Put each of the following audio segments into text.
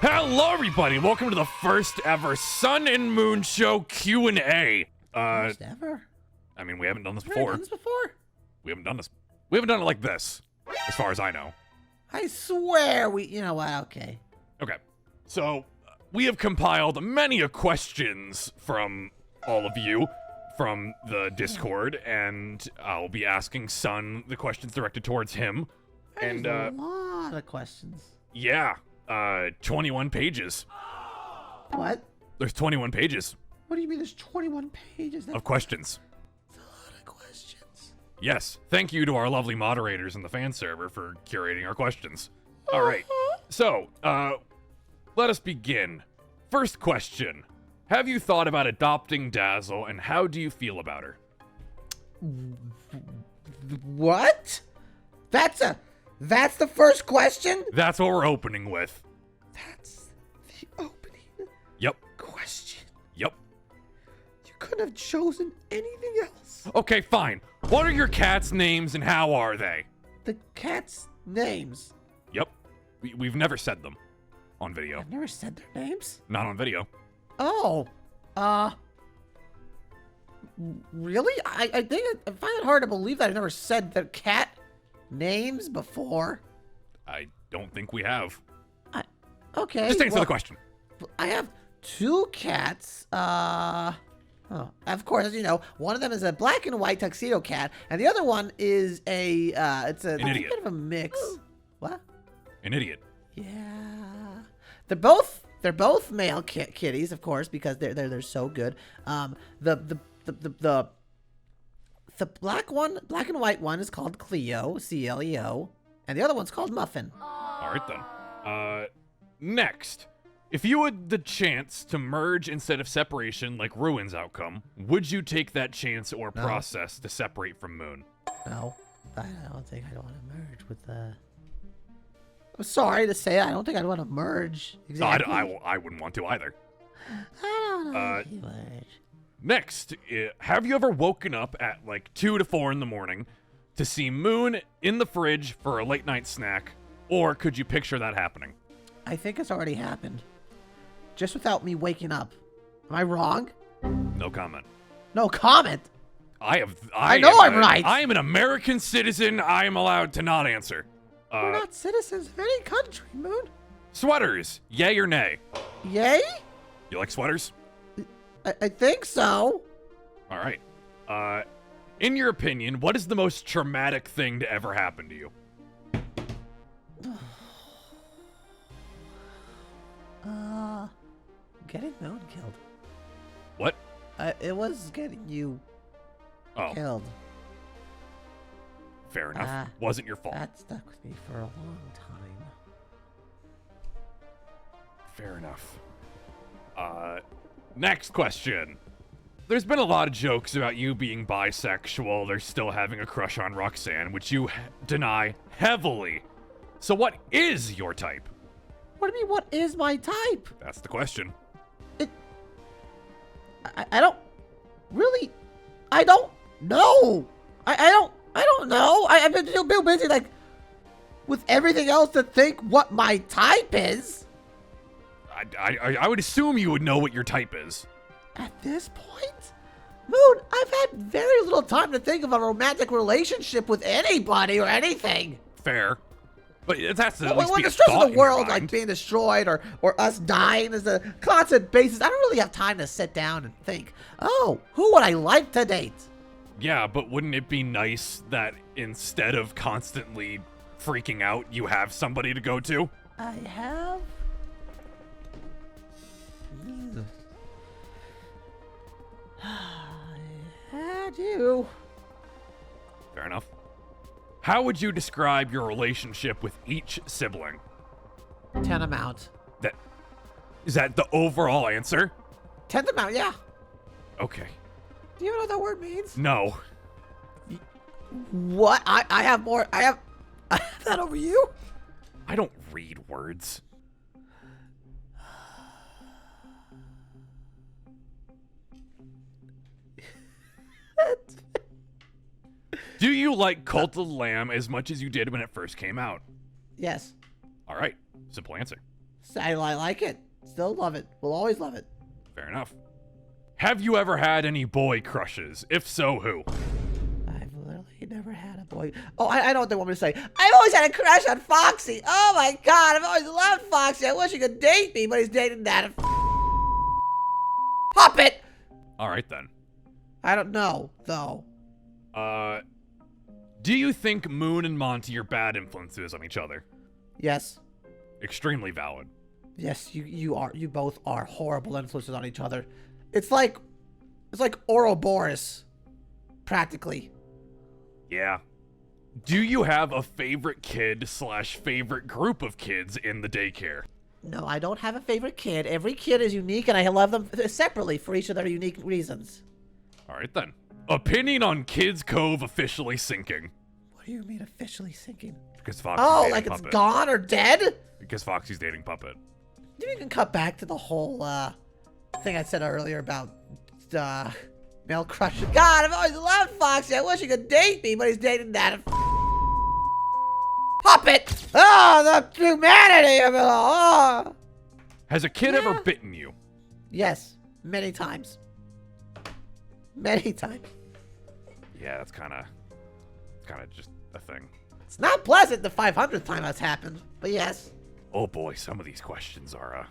Hello, everybody. Welcome to the first ever Sun and Moon Show Q&A. First ever? I mean, we haven't done this We've before. done this before? We haven't done this. We haven't done it like this, as far as I know. I swear we, you know what, okay. Okay. So, we have compiled many questions from all of you from the Discord, and I'll be asking Sun the questions directed towards him. There's a lot of questions. Yeah, 21 pages. What? There's 21 pages What do you mean there's 21 pages? of questions. That's a lot of questions. Yes, thank you to our lovely moderators in the fan server for curating our questions. All right, so, let us begin. First question. Have you thought about adopting Dazzle, and how do you feel about her? What? That's the first question? That's what we're opening with. That's the opening Yep, question. yep. You couldn't have chosen anything else. Okay, fine. What are your cats' names, and how are they? The cat's names. Yep, we've never said them on video. I've never said their names. Not on video. Oh, really? I think I find it hard to believe that I've never said the cat names before. I don't think we have. Okay. Just answer the question. I have two cats. Oh, of course, as you know, one of them is a black and white tuxedo cat, and the other one is it's An idiot. kind of a mix. What? An idiot. Yeah. They're both male kitties, of course, because they're so good. The black and white one is called Cleo, C-L-E-O, and the other one's called Muffin. All right, then. Next. If you had the chance to merge instead of separation like Ruin's outcome, would you take that chance or process to separate from Moon? No, I don't think I'd want to merge with the... I'm sorry to say, I don't think I'd want to merge. Exactly. No, I wouldn't want to either. I don't know if you merge. Next, have you ever woken up at like 2 to 4 in the morning to see Moon in the fridge for a late night snack, or could you picture that happening? I think it's already happened. Just without me waking up. Am I wrong? No comment. No comment. I know I'm right. I am an American citizen. I am allowed to not answer. We're not citizens of any country, Moon. Sweaters, yay or nay? Yay? You like sweaters? I think so. All right. In your opinion, what is the most traumatic thing to ever happen to you? Getting Moon killed. What? It was getting you Oh, killed. fair enough. Wasn't your fault. That stuck with me for a long time. Fair enough. Next question. There's been a lot of jokes about you being bisexual. They're still having a crush on Roxanne, which you deny heavily. So what is your type? What do you mean, what is my type? That's the question. I don't really, I don't know. I don't know. I've been too busy, like, with everything else to think what my type is. I would assume you would know what your type is. At this point, Moon, I've had very little time to think of a romantic relationship with anybody or anything. Fair. But that's at least When be a the stress thought of in the your world, like mind. being destroyed or us dying is a constant basis, I don't really have time to sit down and think, oh, who would I like to date? Yeah, but wouldn't it be nice that instead of constantly freaking out, you have somebody to go to? I have... I do. Fair enough. How would you describe your relationship with each sibling? 10 amount. Is that the overall answer? 10th amount, yeah. Okay. Do you know what that word means? No. What? I have more. I have that over you? I don't read words. Do you like Cult of the Lamb as much as you did when it first came out? Yes. All right. Simple answer. I like it. Still love it. We'll always love it. Fair enough. Have you ever had any boy crushes? If so, who? I've literally never had a boy. Oh, I know what they want me to say. I've always had a crush on Foxy. Oh my God, I've always loved Foxy. I wish he could date me, but he's dating that puppet. All right, then. I don't know, though. Do you think Moon and Monty are bad influences on each other? Yes. Extremely valid. Yes, you both are horrible influences on each other. It's like Ouroboros, practically. Yeah. Do you have a favorite kid / favorite group of kids in the daycare? No, I don't have a favorite kid. Every kid is unique, and I love them separately for each of their unique reasons. All right, then. Opinion on Kids Cove officially sinking. What do you mean officially sinking? Because Foxy's Oh, dating like Puppet. it's gone or dead? Because Foxy's dating Puppet. Maybe you can cut back to the whole thing I said earlier about male crush. God, I've always loved Foxy. I wish he could date me, but he's dating that puppet. Oh, the humanity of it all. Oh. Has a kid ever bitten you? Yes, many times. Many times. Yeah, that's kind of just a thing. It's not pleasant the 500th time that's happened, but yes. Oh boy, some of these questions are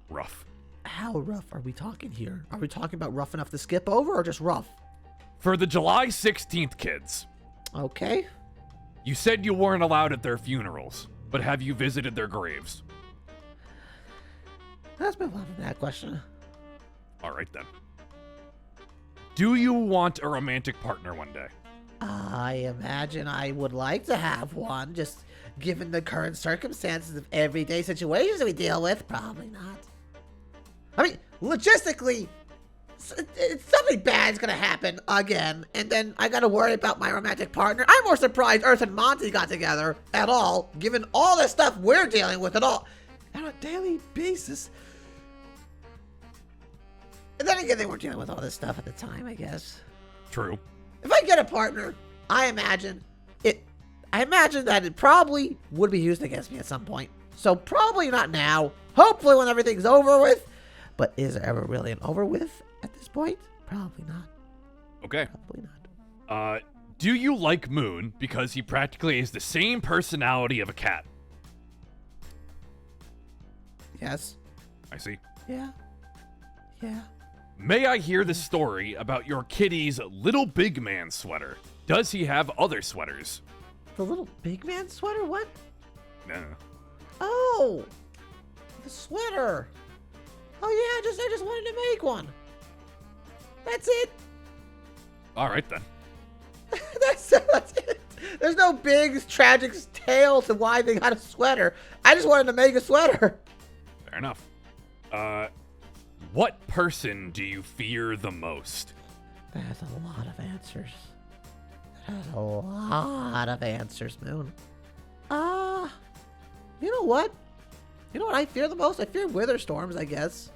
rough. How rough are we talking here? Are we talking about rough enough to skip over or just rough? For the July 16th kids, Okay. you said you weren't allowed at their funerals, but have you visited their graves? Let's move on from that question. All right, then. Do you want a romantic partner one day? I imagine I would like to have one, just given the current circumstances of everyday situations that we deal with. Probably not. I mean, logistically, something bad's gonna happen again, and then I gotta worry about my romantic partner. I'm more surprised Earth and Monty got together at all, given all the stuff we're dealing with at all on a daily basis. And then again, they weren't dealing with all this stuff at the time, I guess. True. If I get a partner, I imagine that it probably would be used against me at some point. So probably not now. Hopefully when everything's over with. But is there ever really an over with at this point? Probably not. Okay. Probably not. Do you like Moon because he practically has the same personality of a cat? Yes. I see. Yeah. Yeah. May I hear the story about your kitty's little big man sweater? Does he have other sweaters? The little big man sweater? What? No. Oh! The sweater. Oh yeah, I just wanted to make one. That's it. All right, then. That's it. There's no big tragic tale to why they got a sweater. I just wanted to make a sweater. Fair enough. What person do you fear the most? That's a lot of answers. That's a lot of answers, Moon. You know what? You know what I fear the most? I fear wither storms, I guess.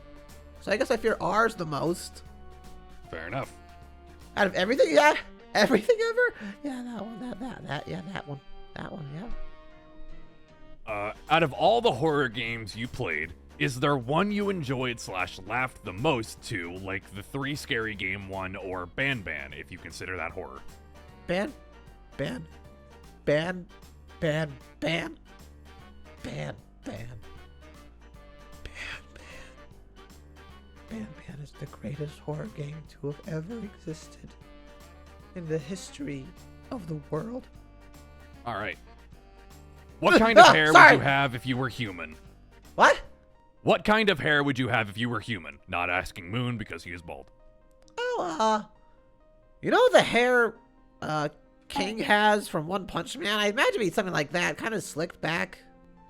So I guess I fear ours the most. Fair enough. Out of everything, yeah? Everything ever? Yeah, that one, that one. That one, yeah. Out of all the horror games you played, is there one you enjoyed / laughed the most to, like the 3 Scary Game one or Ban, if you consider that horror? Ban. Ban is the greatest horror game to have ever existed in the history of the world. All right. What kind of hair would you have if you were human? What? What kind of hair would you have if you were human? Not asking Moon because he is bald. Oh, you know the hair King has from One Punch Man? I imagine it'd be something like that, kind of slicked back.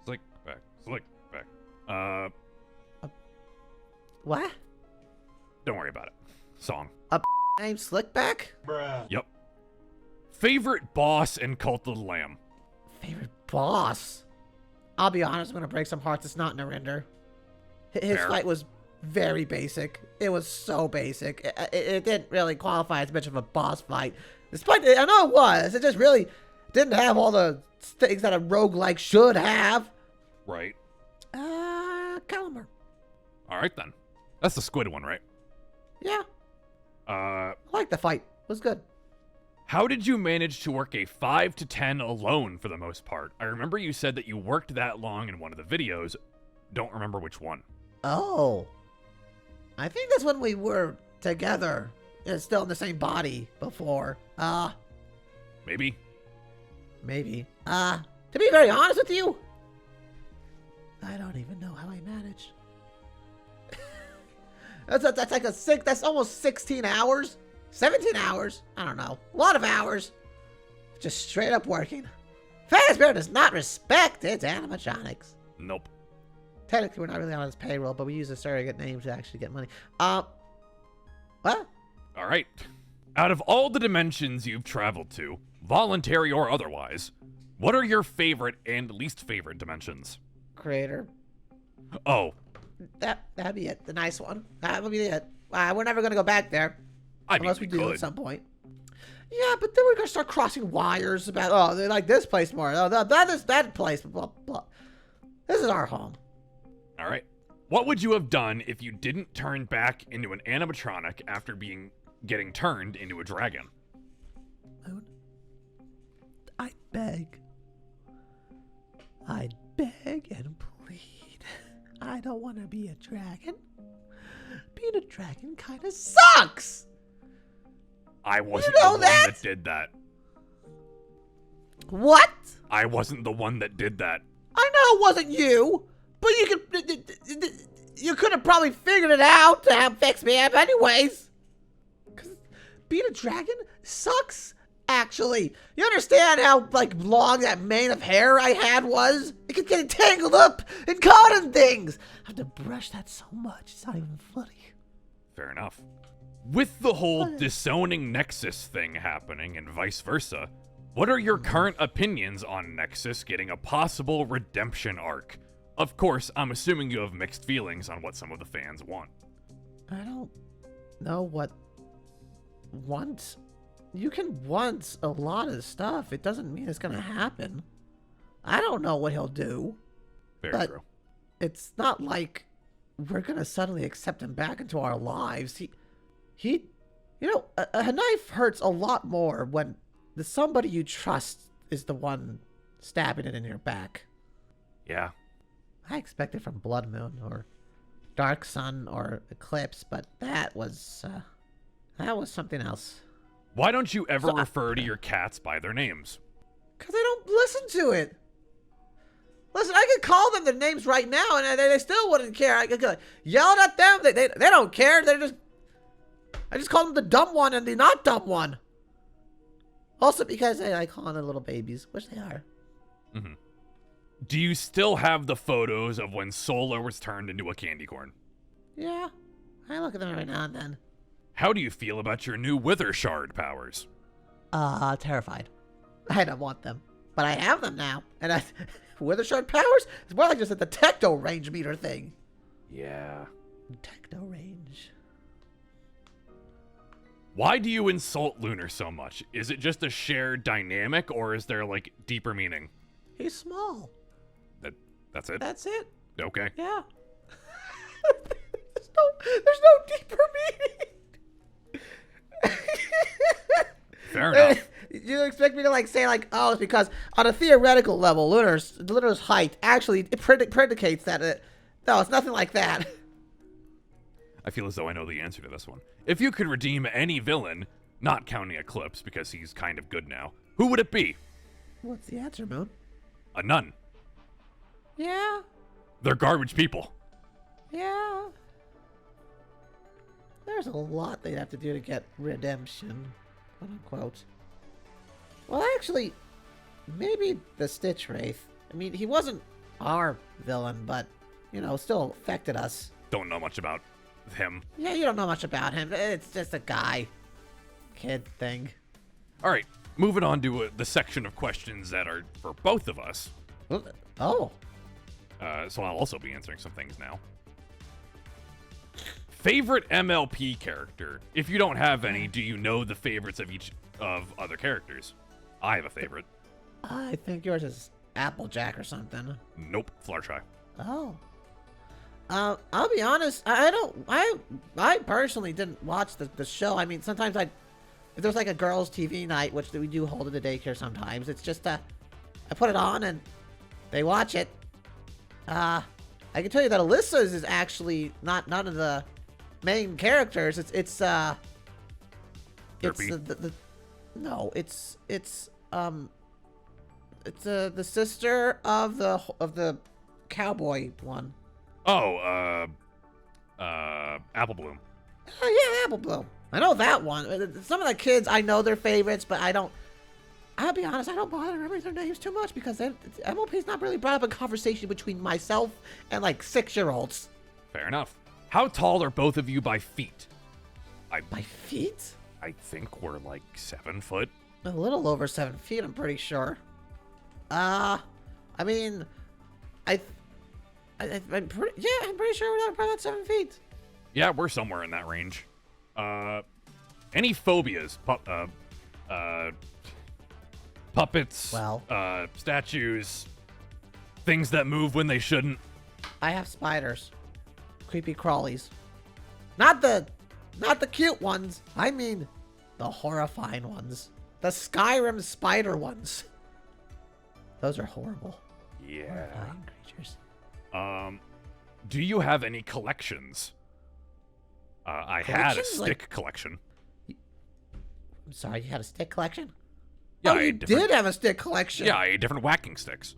Slick back. What? Don't worry about it. Song. Name Slickback? Bruh. Yep. Favorite boss in Cult of the Lamb? Favorite boss? I'll be honest, I'm gonna break some hearts. It's not Narinder. His Fair. fight was very basic. It was so basic. It didn't really qualify as much of a boss fight. Despite, I know it was. It just really didn't have all the things that a roguelike should have. Right. Calamar. All right, then. That's the squid one, right? Yeah, I like the fight. It was good. How did you manage to work a 5 to 10 alone for the most part? I remember you said that you worked that long in one of the videos. Don't remember which one. Oh. I think that's when we were together. Still in the same body before. Maybe. Maybe. To be very honest with you, I don't even know how I managed. that's like that's almost 16 hours. 17 hours. I don't know. A lot of hours. Just straight up working. Fazbear does not respect its animatronics. Nope. Technically, we're not really on his payroll, but we use a surrogate name to actually get money. What? All right. Out of all the dimensions you've traveled to, voluntary or otherwise, what are your favorite and least favorite dimensions? Creator. Oh. That'd be it. The nice one. That would be it. We're never gonna go back there. Unless we do at some point. Yeah, but then we're gonna start crossing wires about, they like this place more. Oh, that place, blah, blah. This is our home. All right. What would you have done if you didn't turn back into an animatronic after getting turned into a dragon? Moon, I'd beg and plead. I don't want to be a dragon. Being a dragon kind of sucks. I wasn't You know the one that? that did that. What? I wasn't the one that did that. I know it wasn't you, but you could have probably figured it out to have fix me up anyways. Cause being a dragon sucks, actually. You understand how long that mane of hair I had was? It could get tangled up and caught in things. I have to brush that so much, it's not even funny. Fair enough. With the whole disowning Nexus thing happening and vice versa, what are your current opinions on Nexus getting a possible redemption arc? Of course, I'm assuming you have mixed feelings on what some of the fans want. I don't know what want. You can want a lot of stuff. It doesn't mean it's gonna happen. I don't know what he'll do. Very true. It's not like we're gonna suddenly accept him back into our lives. A knife hurts a lot more when somebody you trust is the one stabbing it in your back. Yeah. I expect it from Blood Moon or Dark Sun or Eclipse, but that was something else. Why don't you ever refer to your cats by their names? Because they don't listen to it. Listen, I could call them their names right now, and they still wouldn't care. I could yell at them. They don't care. I just call them the dumb one and the not dumb one. Also because I call them little babies, which they are. Mm-hmm. Do you still have the photos of when Solar was turned into a candy corn? Yeah, I look at them every now and then. How do you feel about your new Wither Shard powers? Terrified. I don't want them, but I have them now. And Wither Shard powers? It's more like just a Detecto range meter thing. Yeah. Detecto range. Why do you insult Lunar so much? Is it just a shared dynamic, or is there, deeper meaning? He's small. That's it? That's it. Okay. Yeah. there's no deeper meaning. Fair enough. You expect me to say oh, it's because on a theoretical level, Lunar's height actually predicates that. No, it's nothing like that. I feel as though I know the answer to this one. If you could redeem any villain, not counting Eclipse because he's kind of good now, who would it be? What's the answer, Moon? A nun. Yeah. They're garbage people. Yeah. There's a lot they'd have to do to get redemption, quote unquote. Well, actually, maybe the Stitch Wraith. I mean, he wasn't our villain, but, still affected us. Don't know much about him. Yeah, you don't know much about him. It's just a guy. Kid thing. All right, moving on to the section of questions that are for both of us. Oh. So I'll also be answering some things now. Favorite MLP character? If you don't have any, do you know the favorites of each of other characters? I have a favorite. I think yours is Applejack or something. Nope, Fluttershy. Oh. I'll be honest. I don't. I personally didn't watch the show. I mean, sometimes if there's like a girls' TV night, which we do hold at the daycare sometimes, it's just I put it on and they watch it. I can tell you that Alyssa's is actually not none of the main characters. It's the sister of the cowboy one. Oh, Apple Bloom. Oh yeah, Apple Bloom. I know that one. Some of the kids, I know their favorites, but I'll be honest, I don't bother remembering their names too much because MLP's not really brought up a conversation between myself and like 6-year-olds. Fair enough. How tall are both of you by feet? By feet? I think we're like 7 foot. A little over 7 feet, I'm pretty sure. I mean, I'm pretty sure we're probably about 7 feet. Yeah, we're somewhere in that range. Any phobias? Puppets, statues, things that move when they shouldn't. I have spiders. Creepy crawlies. Not the cute ones. I mean the horrifying ones. The Skyrim spider ones. Those are horrible. Yeah. Horrifying creatures. Do you have any collections? I had a stick collection. I'm sorry, you had a stick collection? Yeah, you did have a stick collection. Yeah, I had different whacking sticks.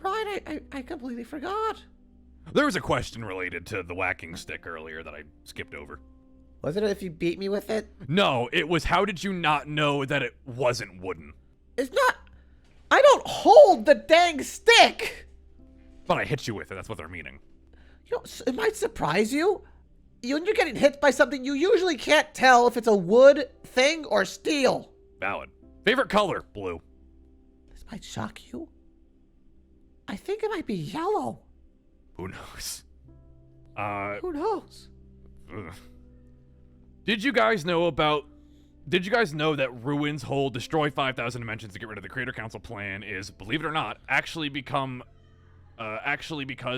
Right, I completely forgot. There was a question related to the whacking stick earlier that I skipped over. Was it if you beat me with it? No, it was how did you not know that it wasn't wooden? It's not. I don't hold the dang stick. But I hit you with it. That's what they're meaning. You know, it might surprise you. When you're getting hit by something, you usually can't tell if it's a wood thing or steel. Valid. Favorite color? Blue. This might shock you. I think it might be yellow. Who knows? Who knows? Ugh. Did you guys know that Ruin's whole destroy 5,000 dimensions to get rid of the Creator Council plan is, believe it or not, actually because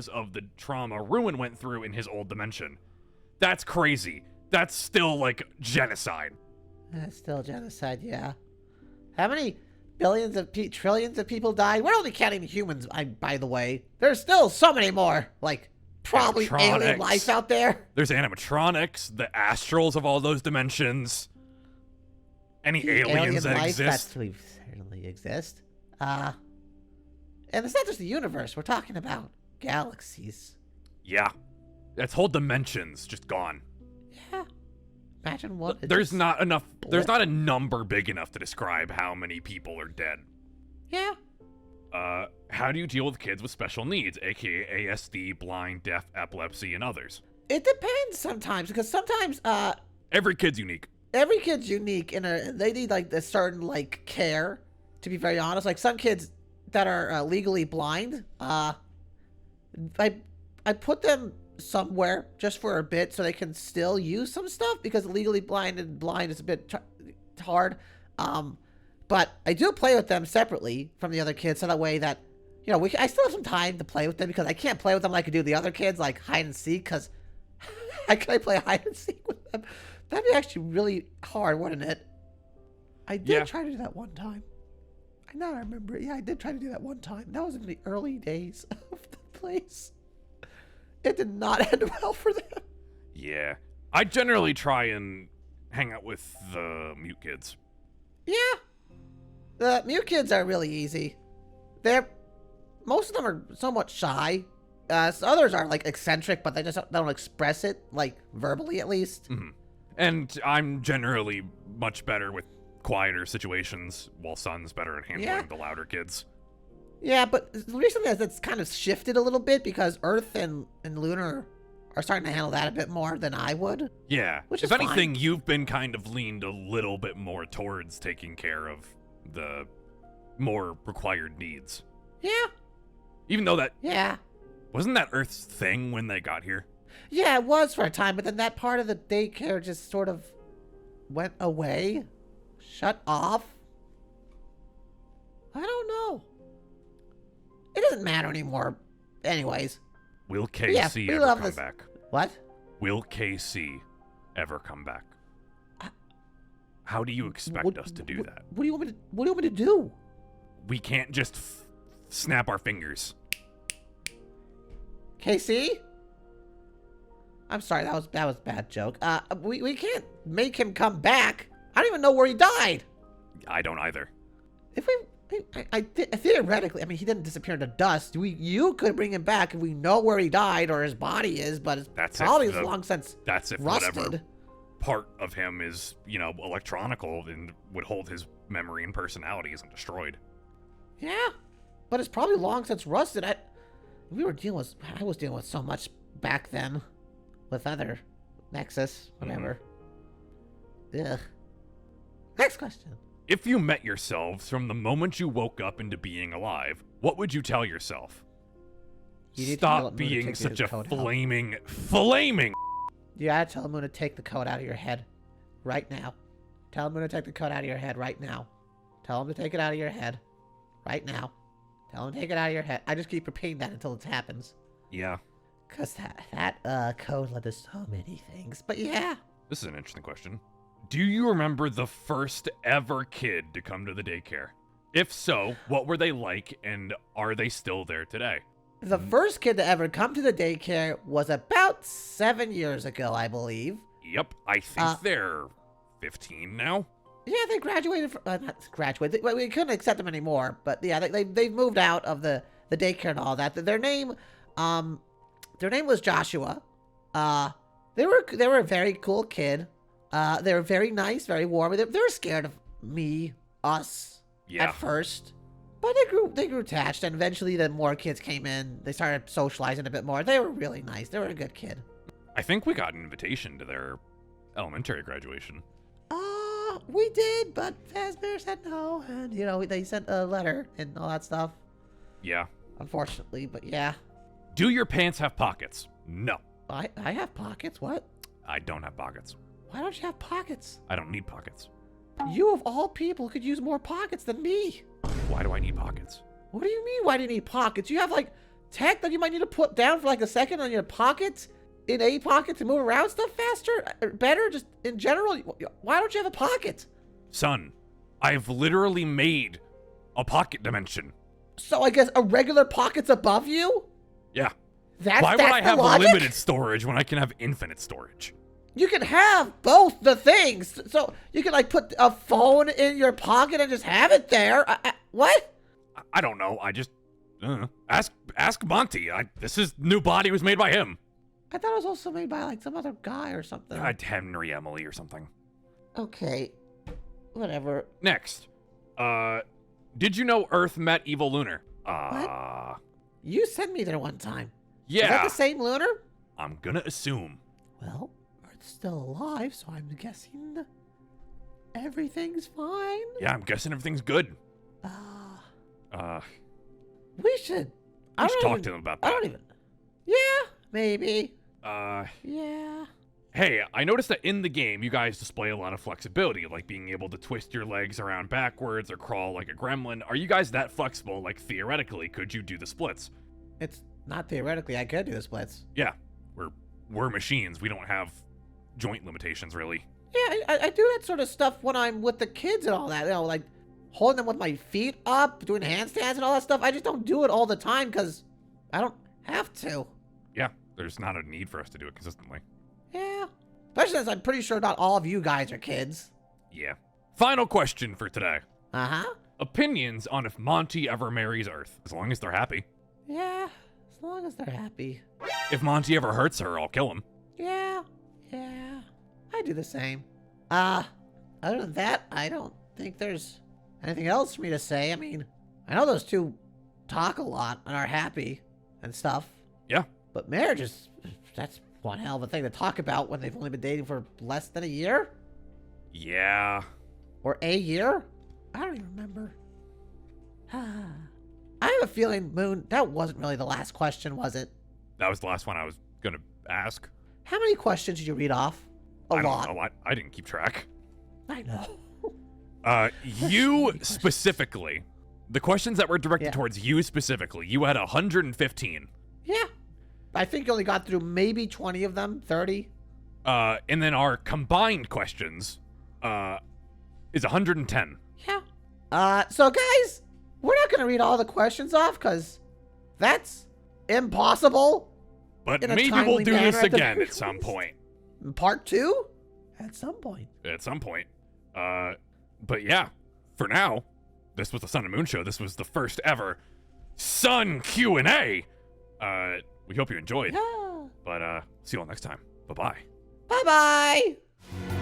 of the trauma Ruin went through in his old dimension? That's crazy. That's still like genocide. That's still genocide, yeah. How many trillions of people died? We're only counting humans, by the way. There's still so many more, like, probably alien life out there. There's animatronics, the astrals of all those dimensions. Any aliens that life exist. That certainly exist. And it's not just the universe. We're talking about galaxies. Yeah. That's whole dimensions just gone. Yeah. Imagine what. There's not enough. There's not a number big enough to describe how many people are dead. Yeah. How do you deal with kids with special needs, aka ASD, blind, deaf, epilepsy, and others? It depends sometimes, because sometimes every kid's unique. Every kid's unique, and they need like a certain like care. To be very honest, like some kids that are legally blind, I put them somewhere just for a bit so they can still use some stuff, because legally blind is a bit hard. But I do play with them separately from the other kids, so that way that, you know, I still have some time to play with them, because I can't play with them like I do the other kids, like hide and seek, because I play hide and seek with them. That'd be actually really hard, wouldn't it? I did try to do that one time. Now I remember it. Yeah, I did try to do that one time. That was in the early days of the place. It did not end well for them. Yeah. I generally try and hang out with the mute kids. Yeah. The mute kids are really easy. Most of them are somewhat shy. Others are like eccentric, but they don't express it, like verbally at least. Mm-hmm. And I'm generally much better with quieter situations, while Sun's better at handling the louder kids. Yeah, but recently that's kind of shifted a little bit, because Earth and Lunar are starting to handle that a bit more than I would. Yeah. Which if is anything, fine. you've been kind of leaned a little bit more towards taking care of the more required needs. Yeah. Even though that... Yeah. Wasn't that Earth's thing when they got here? Yeah, it was for a time, but then that part of the daycare just sort of went away. Shut off. I don't know. It doesn't matter anymore. Anyways. Will Yeah, KC we ever love come this. back? What? Will KC ever come back? How do you expect us to do that? What do you want me to do? We can't just snap our fingers. Casey? I'm sorry, that was a bad joke. We can't make him come back. I don't even know where he died. I don't either. If theoretically, I mean, he didn't disappear into dust. You could bring him back if we know where he died or his body is, but it's probably long since That's if rusted. whatever part of him is, electronical and would hold his memory and personality isn't destroyed. Yeah, but it's probably long since rusted. I was dealing with so much back then with other Nexus, whatever. Ugh. Next question. If you met yourselves from the moment you woke up into being alive, what would you tell yourself? You need to tell Stop Moon to being take such his a code out. flaming. You gotta tell Moon to take the code out of your head right now. Tell Moon to take the code out of your head right now. Tell him to take it out of your head right now. Tell him to take it out of your head. I just keep repeating that until it happens. Yeah. Because that code led to so many things. But yeah. This is an interesting question. Do you remember the first ever kid to come to the daycare? If so, what were they like, and are they still there today? The first kid to ever come to the daycare was about 7 years ago, I believe. Yep, I think they're 15 now. Yeah, they graduated. Not graduated. We couldn't accept them anymore. But yeah, they've moved out of the daycare and all that. Their name was Joshua. They were a very cool kid. They were very nice, very warm. They were scared of us at first, but they grew attached, and eventually, the more kids came in, they started socializing a bit more. They were really nice. They were a good kid. I think we got an invitation to their elementary graduation. We did, but Fazbear said no, and they sent a letter and all that stuff. Yeah. Unfortunately, but yeah. Do your pants have pockets? No. I have pockets. What? I don't have pockets. Why don't you have pockets? I don't need pockets. You, of all people, could use more pockets than me. Why do I need pockets? What do you mean, why do you need pockets? You have, tech that you might need to put down for, a second on your pockets? In a pocket to move around stuff faster? Or better? Just in general? Why don't you have a pocket? Son, I've literally made a pocket dimension. So I guess a regular pocket's above you? Yeah. Why would I have limited storage when I can have infinite storage? You can have both the things. So you can put a phone in your pocket and just have it there. What? I don't know. I just ask Monty. This new body was made by him. I thought it was also made by some other guy or something. Henry Emily or something. Okay. Whatever. Next. Did you know Earth met evil Lunar? What? You sent me there one time. Yeah. Is that the same Lunar? I'm gonna assume. Well, Earth's still alive, so I'm guessing everything's fine. Yeah, I'm guessing everything's good. We should talk to them about that. I don't even. Yeah, maybe. Yeah. Hey, I noticed that in the game, you guys display a lot of flexibility, like being able to twist your legs around backwards or crawl like a gremlin. Are you guys that flexible? Like, theoretically, could you do the splits? It's not theoretically. I could do the splits. Yeah, we're machines. We don't have joint limitations, really. Yeah, I do that sort of stuff when I'm with the kids and all that. Like holding them with my feet up, doing handstands and all that stuff. I just don't do it all the time because I don't have to. Yeah, there's not a need for us to do it consistently. Yeah. Especially since I'm pretty sure not all of you guys are kids. Yeah. Final question for today. Uh-huh. Opinions on if Monty ever marries Earth, as long as they're happy. Yeah, as long as they're happy. If Monty ever hurts her, I'll kill him. Yeah. I do the same. Other than that, I don't think there's anything else for me to say. I mean, I know those two talk a lot and are happy and stuff. Yeah. But marriage that's one hell of a thing to talk about when they've only been dating for less than a year? Yeah. Or a year? I don't even remember. I have a feeling, Moon, that wasn't really the last question, was it? That was the last one I was gonna ask. How many questions did you read off? A lot. Don't know. I didn't keep track. I know. You specifically, the questions that were directed Yeah. towards you specifically, you had 115. Yeah. I think you only got through maybe 20 of them, 30. And then our combined questions is 110. Yeah. So guys, we're not gonna read all the questions off because that's impossible. But In a maybe we'll timely do manner this at the again very at some point. Part 2? At some point. At some point. But yeah, for now, this was the Sun and Moon Show. This was the first ever Sun Q&A. We hope you enjoyed. Yeah. But see you all next time. Bye-bye. Bye-bye.